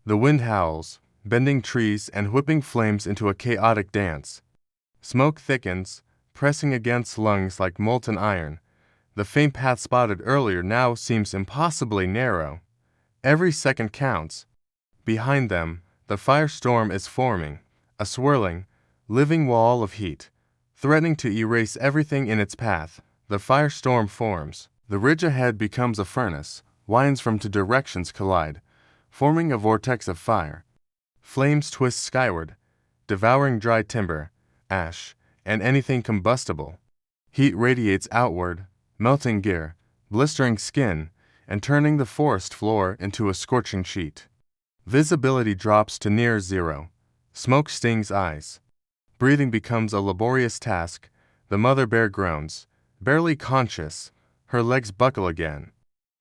The wind howls, bending trees and whipping flames into a chaotic dance. Smoke thickens, pressing against lungs like molten iron. The faint path spotted earlier now seems impossibly narrow. Every second counts. Behind them, the firestorm is forming, a swirling, living wall of heat, threatening to erase everything in its path. The firestorm forms. The ridge ahead becomes a furnace. Winds from two directions collide, forming a vortex of fire. Flames twist skyward, devouring dry timber, ash, and anything combustible. Heat radiates outward, melting gear, blistering skin, and turning the forest floor into a scorching sheet. Visibility drops to near zero. Smoke stings eyes. Breathing becomes a laborious task. The mother bear groans, barely conscious. Her legs buckle again.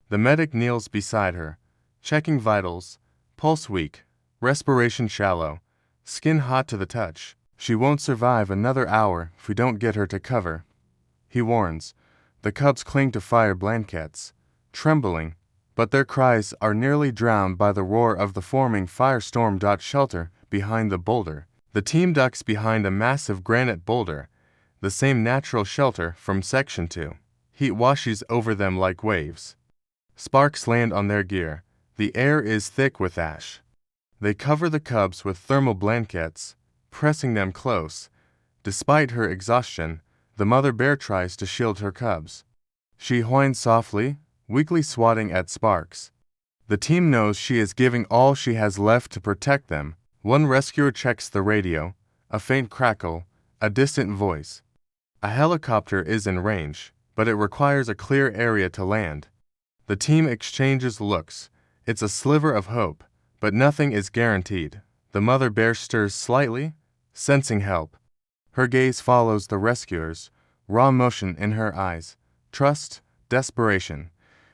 The medic kneels beside her, checking vitals, pulse weak, respiration shallow, skin hot to the touch. She won't survive another hour if we don't get her to cover, he warns. The cubs cling to fire blankets, trembling, but their cries are nearly drowned by the roar of the forming firestorm. Shelter behind the boulder. The team ducks behind a massive granite boulder, the same natural shelter from Section 2. Heat washes over them like waves. Sparks land on their gear. The air is thick with ash. They cover the cubs with thermal blankets, pressing them close. Despite her exhaustion, the mother bear tries to shield her cubs. She whines softly, weakly swatting at Sparks. The team knows she is giving all she has left to protect them. One rescuer checks the radio, a faint crackle, a distant voice. A helicopter is in range, but it requires a clear area to land. The team exchanges looks. It's a sliver of hope, but nothing is guaranteed. The mother bear stirs slightly, sensing help. Her gaze follows the rescuers, raw emotion in her eyes, trust, desperation,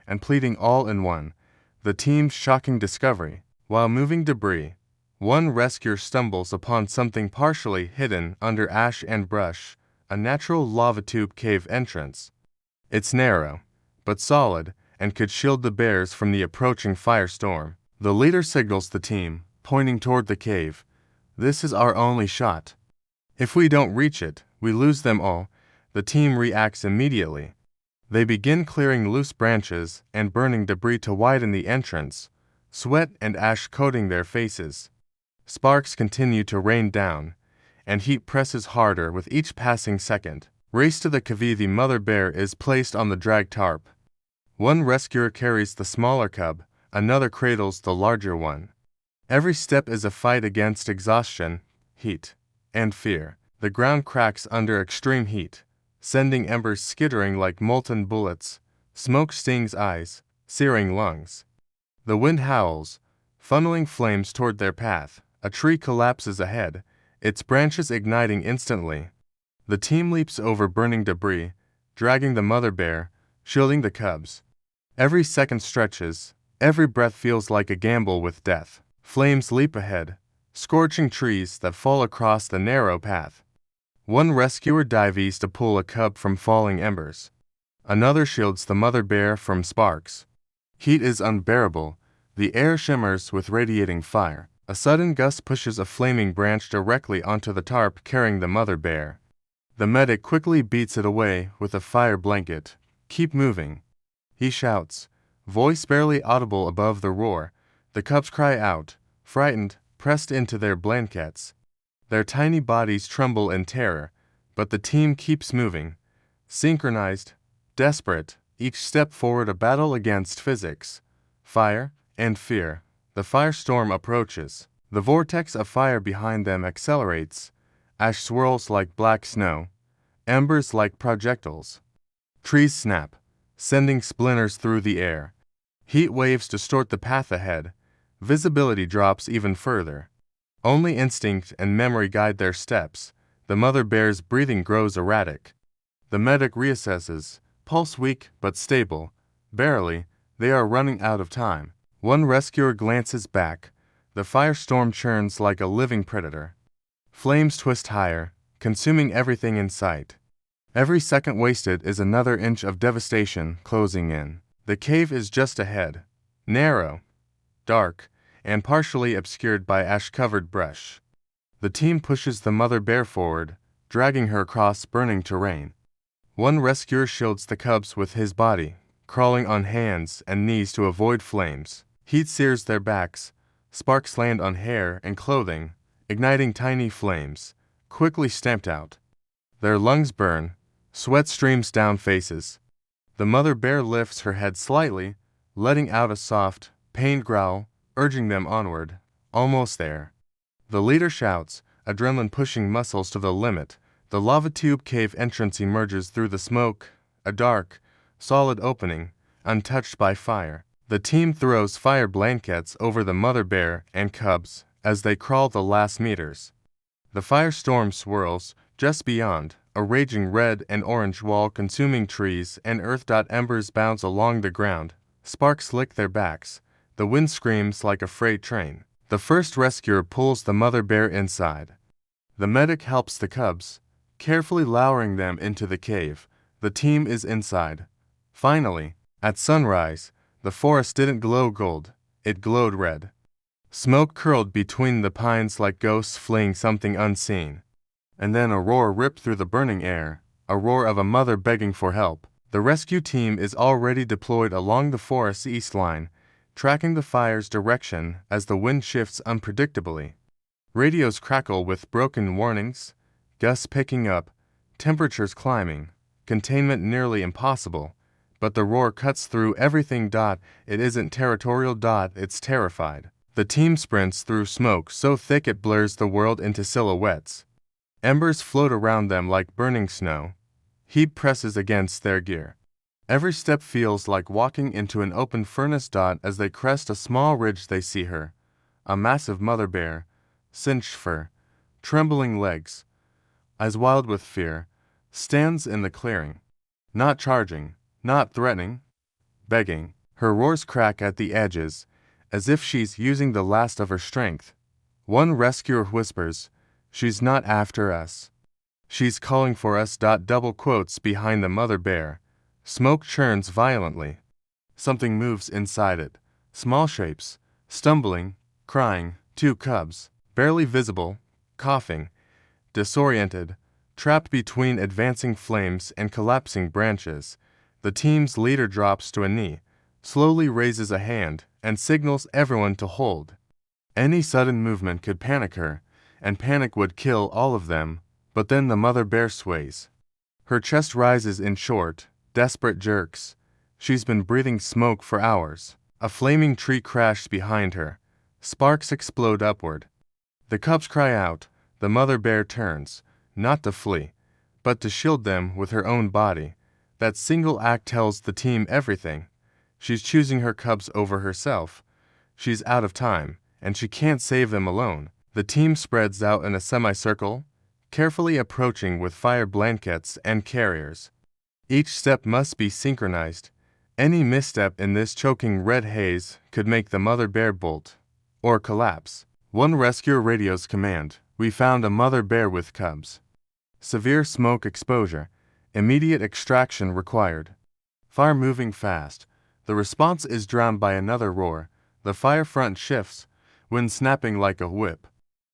and pleading all in one. The team's shocking discovery. While moving debris, one rescuer stumbles upon something partially hidden under ash and brush, a natural lava tube cave entrance. It's narrow, but solid, and could shield the bears from the approaching firestorm. The leader signals the team, pointing toward the cave. This is our only shot. If we don't reach it, we lose them all. The team reacts immediately. They begin clearing loose branches and burning debris to widen the entrance, sweat and ash coating their faces. Sparks continue to rain down, and heat presses harder with each passing second. Race to the cave. The mother bear is placed on the drag tarp. One rescuer carries the smaller cub, another cradles the larger one. Every step is a fight against exhaustion, heat, and fear. The ground cracks under extreme heat, sending embers skittering like molten bullets. Smoke stings eyes, searing lungs. The wind howls, funneling flames toward their path. A tree collapses ahead, its branches igniting instantly. The team leaps over burning debris, dragging the mother bear, shielding the cubs. Every second stretches, every breath feels like a gamble with death. Flames leap ahead, scorching trees that fall across the narrow path. One rescuer dives to pull a cub from falling embers. Another shields the mother bear from sparks. Heat is unbearable. The air shimmers with radiating fire. A sudden gust pushes a flaming branch directly onto the tarp carrying the mother bear. The medic quickly beats it away with a fire blanket. Keep moving, he shouts, voice barely audible above the roar. The cubs cry out, frightened, pressed into their blankets. Their tiny bodies tremble in terror, but the team keeps moving, synchronized, desperate, each step forward a battle against physics, fire, and fear. The firestorm approaches. The vortex of fire behind them accelerates. Ash swirls like black snow, embers like projectiles. Trees snap, sending splinters through the air. Heat waves distort the path ahead. Visibility drops even further. Only instinct and memory guide their steps. The mother bear's breathing grows erratic. The medic reassesses, pulse weak but stable. Barely, they are running out of time. One rescuer glances back. The firestorm churns like a living predator. Flames twist higher, consuming everything in sight. Every second wasted is another inch of devastation closing in. The cave is just ahead. Narrow, dark, and partially obscured by ash-covered brush. The team pushes the mother bear forward, dragging her across burning terrain. One rescuer shields the cubs with his body, crawling on hands and knees to avoid flames. Heat sears their backs, sparks land on hair and clothing, igniting tiny flames, quickly stamped out. Their lungs burn, sweat streams down faces. The mother bear lifts her head slightly, letting out a soft, pained growl, urging them onward. Almost there. The leader shouts, adrenaline pushing muscles to the limit. The lava tube cave entrance emerges through the smoke, a dark, solid opening, untouched by fire. The team throws fire blankets over the mother bear and cubs as they crawl the last meters. The firestorm swirls just beyond, a raging red and orange wall consuming trees and earth. Embers bounce along the ground, sparks lick their backs, the wind screams like a freight train. The first rescuer pulls the mother bear inside. The medic helps the cubs, carefully lowering them into the cave. The team is inside. Finally, at sunrise, the forest didn't glow gold, it glowed red. Smoke curled between the pines like ghosts fleeing something unseen. And then a roar ripped through the burning air, a roar of a mother begging for help. The rescue team is already deployed along the forest's east line, tracking the fire's direction as the wind shifts unpredictably. Radios crackle with broken warnings, gusts picking up, temperatures climbing, containment nearly impossible, but the roar cuts through everything. It isn't territorial. It's terrified. The team sprints through smoke so thick it blurs the world into silhouettes. Embers float around them like burning snow. Heat presses against their gear. Every step feels like walking into an open furnace. As they crest a small ridge they see her, a massive mother bear, cinched fur, trembling legs, eyes wild with fear, stands in the clearing. Not charging, not threatening, begging. Her roars crack at the edges, as if she's using the last of her strength. One rescuer whispers, "She's not after us. She's calling for us." Double quotes behind the mother bear. Smoke churns violently. Something moves inside it. Small shapes, stumbling, crying, 2 cubs, barely visible, coughing, disoriented, trapped between advancing flames and collapsing branches. The team's leader drops to a knee, slowly raises a hand, and signals everyone to hold. Any sudden movement could panic her, and panic would kill all of them. But then the mother bear sways. Her chest rises in short, desperate jerks. She's been breathing smoke for hours. A flaming tree crashes behind her. Sparks explode upward. The cubs cry out. The mother bear turns, not to flee, but to shield them with her own body. That single act tells the team everything. She's choosing her cubs over herself. She's out of time, and she can't save them alone. The team spreads out in a semicircle, carefully approaching with fire blankets and carriers. Each step must be synchronized. Any misstep in this choking red haze could make the mother bear bolt or collapse. One rescuer radios command, "We found a mother bear with cubs. Severe smoke exposure. Immediate extraction required." Fire moving fast. The response is drowned by another roar. The fire front shifts, wind snapping like a whip.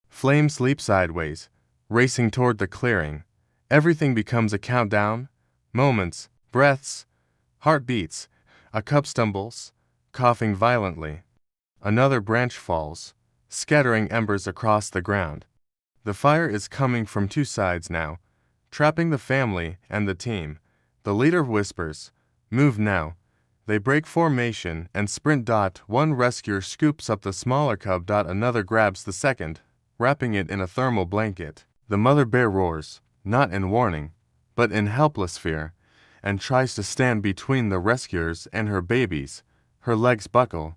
Flames leap sideways, racing toward the clearing. Everything becomes a countdown. Moments, breaths, heartbeats. A cub stumbles, coughing violently. Another branch falls, scattering embers across the ground. The fire is coming from 2 sides now, trapping the family and the team. The leader whispers, "Move now." They break formation and sprint. One rescuer scoops up the smaller cub. Another grabs the second, wrapping it in a thermal blanket. The mother bear roars, not in warning, but in helpless fear, and tries to stand between the rescuers and her babies. Her legs buckle.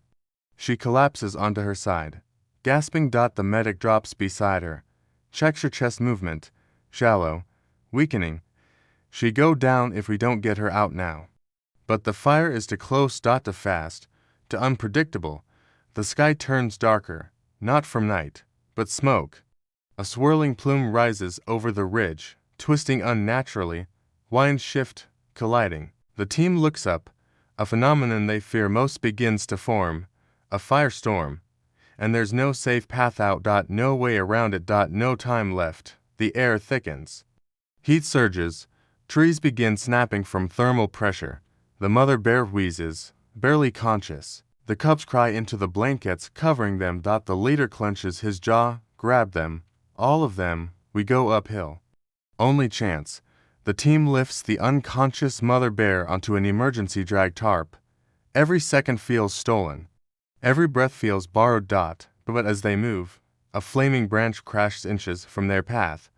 She collapses onto her side, gasping. The medic drops beside her, checks her chest movement, shallow, weakening. "She go down if we don't get her out now." But the fire is too close. Too fast, too unpredictable. The sky turns darker, not from night, but smoke. A swirling plume rises over the ridge, twisting unnaturally, winds shift, colliding. The team looks up. A phenomenon they fear most begins to form, a firestorm. and there's no safe path out. No way around it. No time left. The air thickens. Heat surges. Trees begin snapping from thermal pressure. The mother bear wheezes, barely conscious. The cubs cry into the blankets covering them. The leader clenches his jaw, grab them. All of them. We go uphill. Only chance. The team lifts the unconscious mother bear onto an emergency drag tarp. Every second feels stolen. Every breath feels borrowed. But as they move, a flaming branch crashes inches from their path,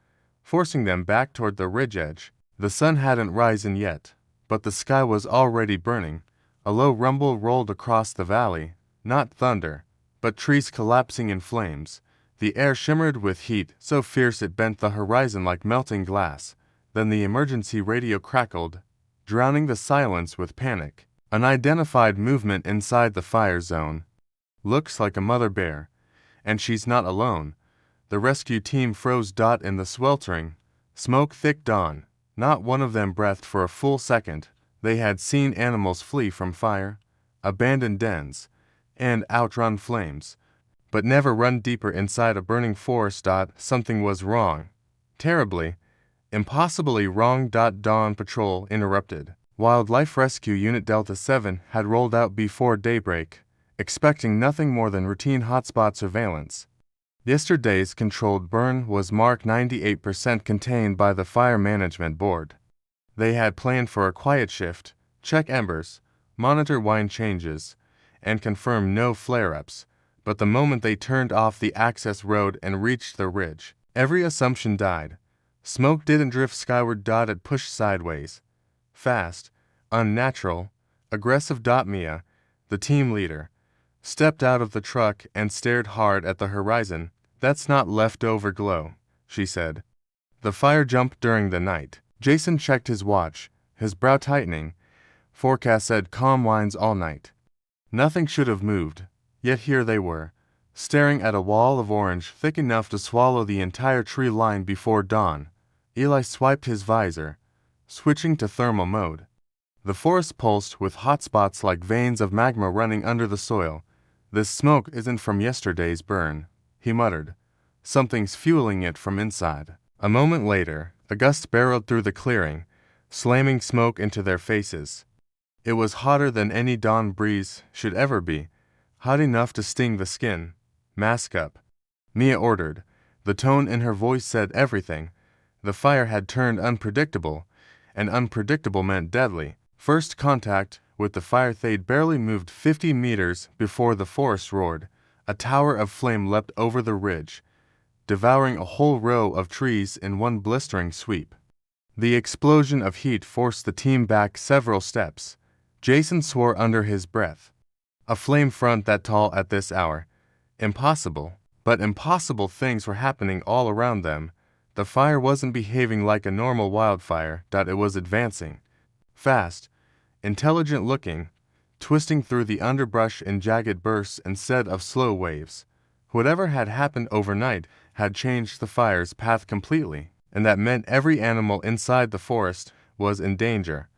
forcing them back toward the ridge edge. The sun hadn't risen yet, but the sky was already burning. A low rumble rolled across the valley, not thunder, but trees collapsing in flames. The air shimmered with heat so fierce it bent the horizon like melting glass. Then the emergency radio crackled, drowning the silence with panic. Unidentified movement inside the fire zone. Looks like a mother bear. And she's not alone. The rescue team froze. In the sweltering, smoke-thick dawn, not one of them breathed for a full second. They had seen animals flee from fire, abandon dens, and outrun flames, but never run deeper inside a burning forest. Something was wrong. Terribly, impossibly wrong. Dawn patrol interrupted. Wildlife Rescue Unit Delta 7 had rolled out before daybreak, expecting nothing more than routine hotspot surveillance. Yesterday's controlled burn was marked 98% contained by the Fire Management Board. They had planned for a quiet shift, check embers, monitor wind changes, and confirm no flare-ups, but the moment they turned off the access road and reached the ridge, every assumption died. Smoke didn't drift skyward. It pushed sideways. Fast, unnatural, aggressive. Mia, the team leader, stepped out of the truck and stared hard at the horizon. That's not leftover glow, she said. The fire jumped during the night. Jason checked his watch, his brow tightening. Forecast said calm winds all night. Nothing should have moved, yet here they were, staring at a wall of orange thick enough to swallow the entire tree line before dawn. Eli swiped his visor, switching to thermal mode. The forest pulsed with hot spots like veins of magma running under the soil. This smoke isn't from yesterday's burn, he muttered. Something's fueling it from inside. A moment later, a gust barreled through the clearing, slamming smoke into their faces. It was hotter than any dawn breeze should ever be, hot enough to sting the skin. Mask up, Mia ordered. The tone in her voice said everything. The fire had turned unpredictable, and unpredictable meant deadly. First contact with the fire. They'd barely moved 50 meters before the forest roared. A tower of flame leapt over the ridge, devouring a whole row of trees in one blistering sweep. The explosion of heat forced the team back several steps. Jason swore under his breath. A flame front that tall at this hour. Impossible. But impossible things were happening all around them. The fire wasn't behaving like a normal wildfire. It was advancing. Fast, intelligent looking, twisting through the underbrush in jagged bursts instead of slow waves. Whatever had happened overnight had changed the fire's path completely, and that meant every animal inside the forest was in danger,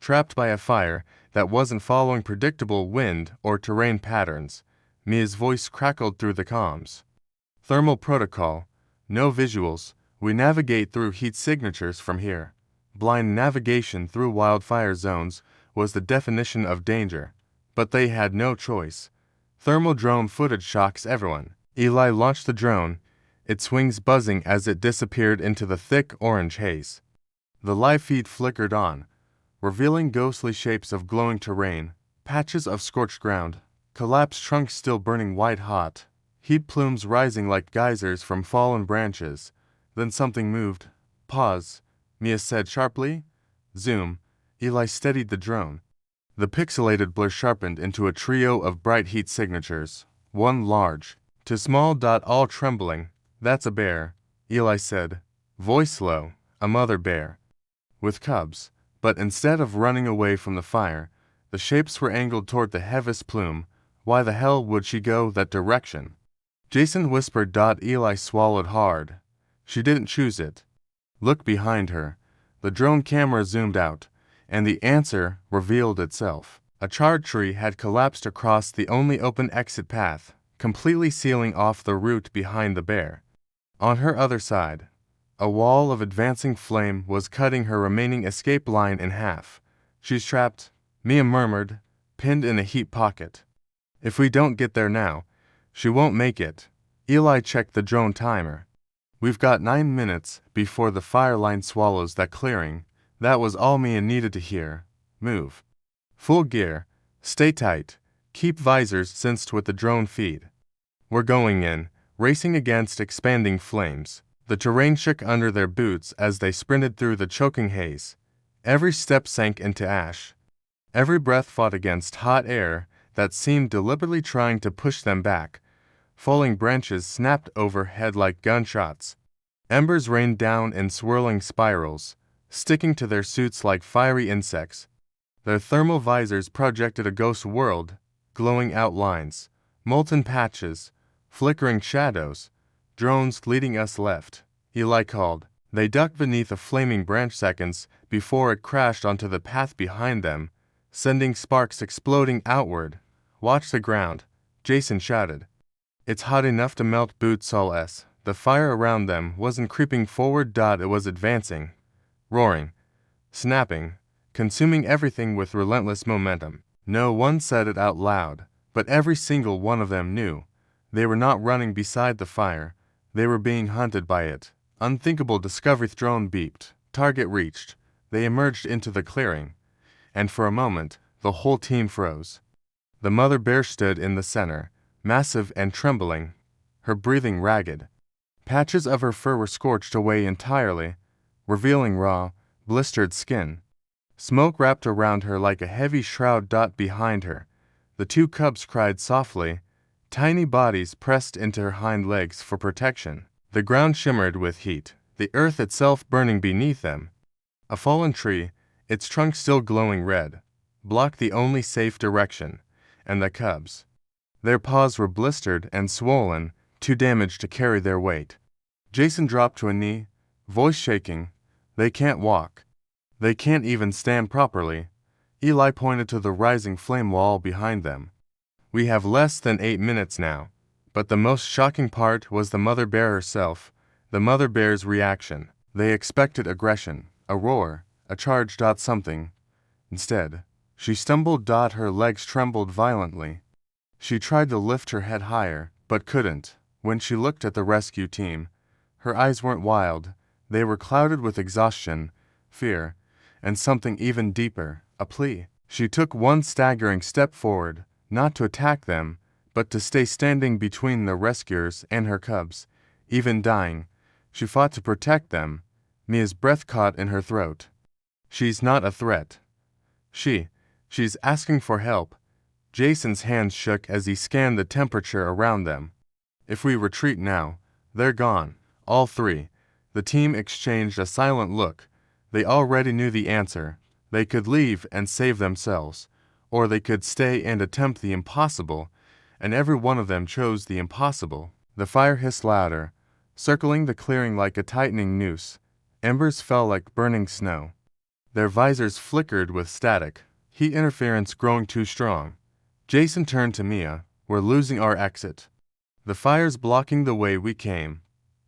trapped by a fire that wasn't following predictable wind or terrain patterns. Mia's voice crackled through the comms. Thermal protocol, no visuals, we navigate through heat signatures from here. Blind navigation through wildfire zones was the definition of danger, but they had no choice. Thermal drone footage shocks everyone. Eli launched the drone, its wings buzzing as it disappeared into the thick orange haze. The live feed flickered on, revealing ghostly shapes of glowing terrain, patches of scorched ground, collapsed trunks still burning white-hot, heat plumes rising like geysers from fallen branches. Then something moved. Pause, Mia said sharply. Zoom. Eli steadied the drone. The pixelated blur sharpened into a trio of bright heat signatures, one large, to small. All trembling. That's a bear, Eli said, voice low, a mother bear, with cubs. But instead of running away from the fire, the shapes were angled toward the heaviest plume. Why the hell would she go that direction? Jason whispered. Eli swallowed hard. She didn't choose it. Look behind her. The drone camera zoomed out, and the answer revealed itself. A charred tree had collapsed across the only open exit path, completely sealing off the route behind the bear. On her other side, a wall of advancing flame was cutting her remaining escape line in half. She's trapped, Mia murmured, pinned in a heat pocket. If we don't get there now, she won't make it. Eli checked the drone timer. We've got 9 minutes before the fire line swallows that clearing. That was all Mia needed to hear. Move. Full gear. Stay tight. Keep visors cinched with the drone feed. We're going in, racing against expanding flames. The terrain shook under their boots as they sprinted through the choking haze. Every step sank into ash. Every breath fought against hot air that seemed deliberately trying to push them back. Falling branches snapped overhead like gunshots. Embers rained down in swirling spirals, sticking to their suits like fiery insects. Their thermal visors projected a ghost world, glowing outlines, molten patches, flickering shadows. Drones leading us left, Eli called. They ducked beneath a flaming branch seconds before it crashed onto the path behind them, sending sparks exploding outward. Watch the ground, Jason shouted. It's hot enough to melt boots all s. The fire around them wasn't creeping forward. It was advancing, roaring, snapping, consuming everything with relentless momentum. No one said it out loud, but every single one of them knew. They were not running beside the fire. They were being hunted by it. Unthinkable discovery. Drone beeped. Target reached. They emerged into the clearing. And for a moment, the whole team froze. The mother bear stood in the center, massive and trembling, her breathing ragged. Patches of her fur were scorched away entirely, revealing raw, blistered skin. Smoke wrapped around her like a heavy shroud. Behind her, the two cubs cried softly, tiny bodies pressed into her hind legs for protection. The ground shimmered with heat, the earth itself burning beneath them. A fallen tree, its trunk still glowing red, blocked the only safe direction, and the cubs. Their paws were blistered and swollen, too damaged to carry their weight. Jason dropped to a knee, voice shaking. They can't walk. They can't even stand properly. Eli pointed to the rising flame wall behind them. We have less than 8 minutes now. But the most shocking part was the mother bear herself, the mother bear's reaction. They expected aggression, a roar, a charge. Something. Instead, she stumbled. Her legs trembled violently. She tried to lift her head higher, but couldn't. When she looked at the rescue team, her eyes weren't wild. They were clouded with exhaustion, fear, and something even deeper, a plea. She took one staggering step forward, not to attack them, but to stay standing between the rescuers and her cubs. Even dying, she fought to protect them. Mia's breath caught in her throat. She's not a threat. She's asking for help. Jason's hands shook as he scanned the temperature around them. If we retreat now, they're gone, all three. The team exchanged a silent look. They already knew the answer. They could leave and save themselves, or they could stay and attempt the impossible, and every one of them chose the impossible. The fire hissed louder, circling the clearing like a tightening noose. Embers fell like burning snow. Their visors flickered with static, heat interference growing too strong. Jason turned to Mia. We're losing our exit. The fire's blocking the way we came.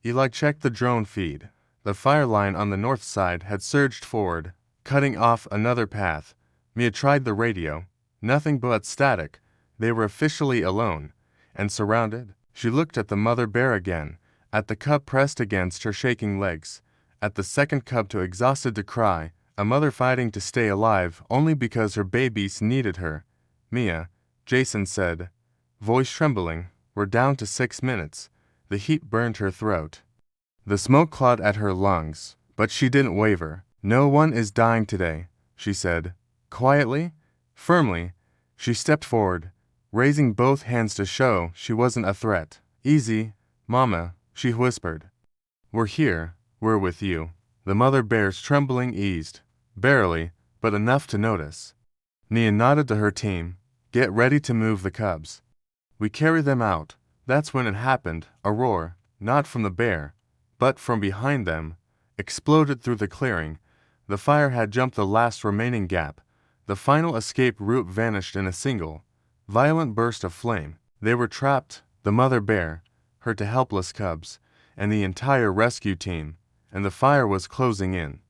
Eli checked the drone feed. The fire line on the north side had surged forward, cutting off another path. Mia tried the radio. Nothing but static. They were officially alone, and surrounded. She looked at the mother bear again, at the cub pressed against her shaking legs, at the second cub too exhausted to cry, a mother fighting to stay alive only because her babies needed her. Mia, Jason said, voice trembling, we're down to 6 minutes. The heat burned her throat. The smoke clawed at her lungs, but she didn't waver. No one is dying today, she said. Quietly, firmly, she stepped forward, raising both hands to show she wasn't a threat. Easy, Mama, she whispered. We're here, we're with you. The mother bear's trembling eased, barely, but enough to notice. Mia nodded to her team. Get ready to move the cubs. We carry them out. That's when it happened. A roar, not from the bear, but from behind them, exploded through the clearing. The fire had jumped the last remaining gap. The final escape route vanished in a single, violent burst of flame. They were trapped, the mother bear, her two helpless cubs, and the entire rescue team, and the fire was closing in.